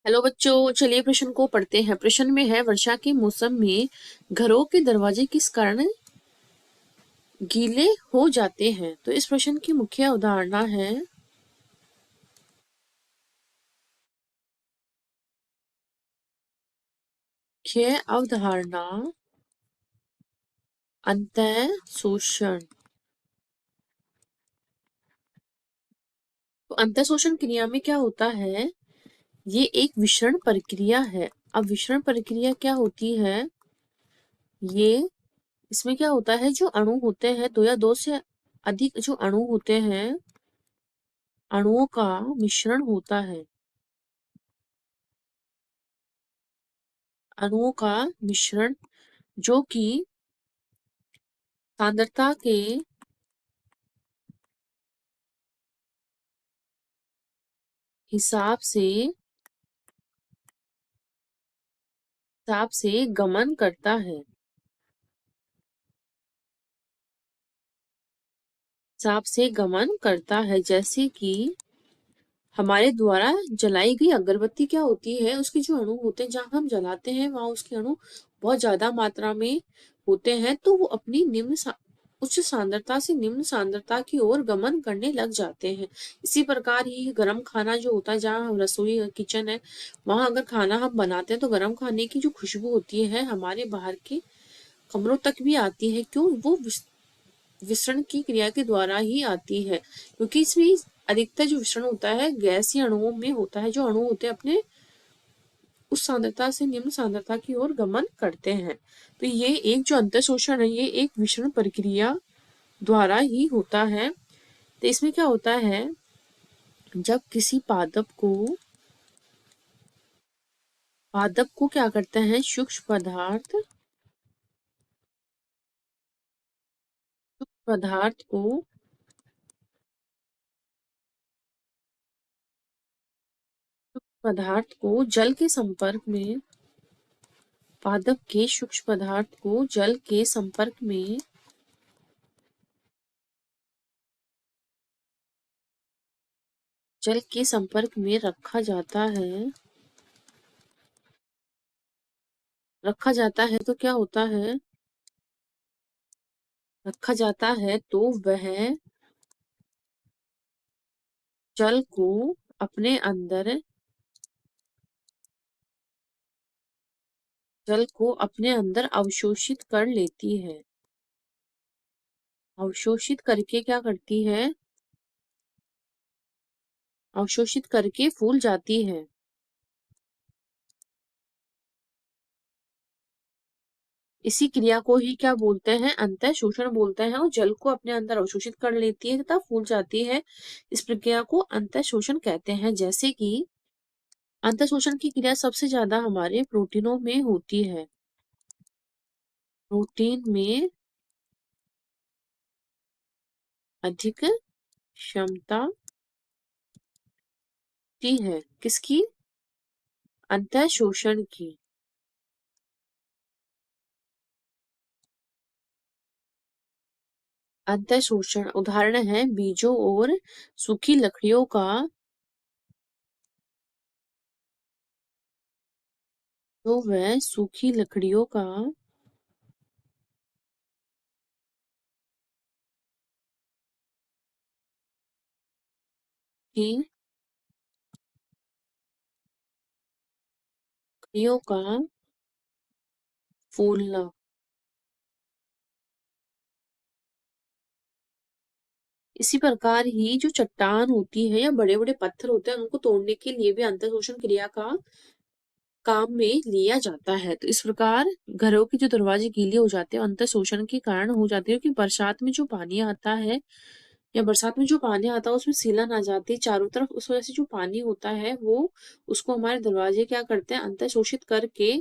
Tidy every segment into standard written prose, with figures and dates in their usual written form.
Hello बच्चों, चलिए प्रश्न को पढ़ते हैं। प्रश्न में है, वर्षा के मौसम में घरों के दरवाजे किस कारण गीले हो जाते हैं? तो इस प्रश्न की मुख्य अवधारणा है अंतः शोषण। तो अंतः शोषण क्रिया में क्या होता है? ये एक विसरण प्रक्रिया है। अब विसरण प्रक्रिया क्या होती है? ये इसमें क्या होता है, जो अणु होते हैं, दो या दो से अधिक जो अणु होते हैं, अणुओं का मिश्रण होता है। अणुओं का मिश्रण जो कि सांद्रता के हिसाब से गमन करता है। जैसे कि हमारे द्वारा जलाई गई अगरबत्ती क्या होती है, उसके जो अणु होते हैं, जहाँ हम जलाते हैं वहां उसके अणु बहुत ज्यादा मात्रा में होते हैं, तो वो अपनी उच्च सांद्रता से निम्न सांद्रता की ओर गमन करने लग जाते हैं। इसी प्रकार ही गर्म खाना जो होता है, जहाँ रसोई किचन है, वहां अगर खाना हम बनाते हैं तो गर्म खाने की जो खुशबू होती है हमारे बाहर के कमरों तक भी आती है। क्यों? वो विसरण की क्रिया के द्वारा ही आती है, क्योंकि इसमें अधिकतर जो विसरण होता है गैसीय अणुओं में होता है। जो अणु होते हैं अपने उस सांद्रता से निम्न सांद्रता की ओर गमन करते हैं। तो ये एक जो अंतः शोषण है, ये एक विसरण प्रक्रिया द्वारा ही होता है। तो इसमें क्या होता है, जब किसी पादप को क्या करते हैं, पदार्थ को जल के संपर्क में पादप के सूक्ष्म पदार्थ को जल के संपर्क में रखा जाता है तो क्या होता है, रखा जाता है तो वह जल को अपने अंदर अवशोषित कर लेती है। अवशोषित करके क्या करती है, अवशोषित करके फूल जाती है। इसी क्रिया को ही क्या बोलते हैं, अंतः शोषण बोलते हैं। और जल को अपने अंदर अवशोषित कर लेती है तथा फूल जाती है। इस प्रक्रिया को अंतः शोषण कहते हैं। जैसे कि अंतः शोषण की क्रिया सबसे ज्यादा हमारे प्रोटीनों में होती है। प्रोटीन में अधिक क्षमता होती है। किसकी? अंतः शोषण की। अंतः शोषण उदाहरण है बीजों और सूखी लकड़ियों का, तो वह सूखी लकड़ियों का की लकड़ियों का फूलना। इसी प्रकार ही जो चट्टान होती है या बड़े बड़े पत्थर होते हैं, उनको तोड़ने के लिए भी अंतः शोषण क्रिया का काम में लिया जाता है। तो इस प्रकार घरों के जो दरवाजे गीले हो जाते हैं अंतः शोषण के कारण हो जाते हैं, क्योंकि बरसात में जो पानी आता है उसमें सीलन आ जाती है चारों तरफ। उस वजह से जो पानी होता है वो उसको हमारे दरवाजे क्या करते हैं, अंतः शोषित करके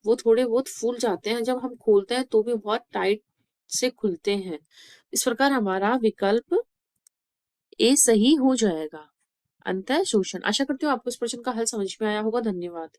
वो थोड़े बहुत फूल जाते हैं। जब हम खोलते हैं तो भी बहुत टाइट से खुलते हैं। इस प्रकार हमारा विकल्प ए सही हो जाएगा, अंतः शोषण। आशा करती हूँ आपको इस प्रश्न का हल समझ में आया होगा। धन्यवाद।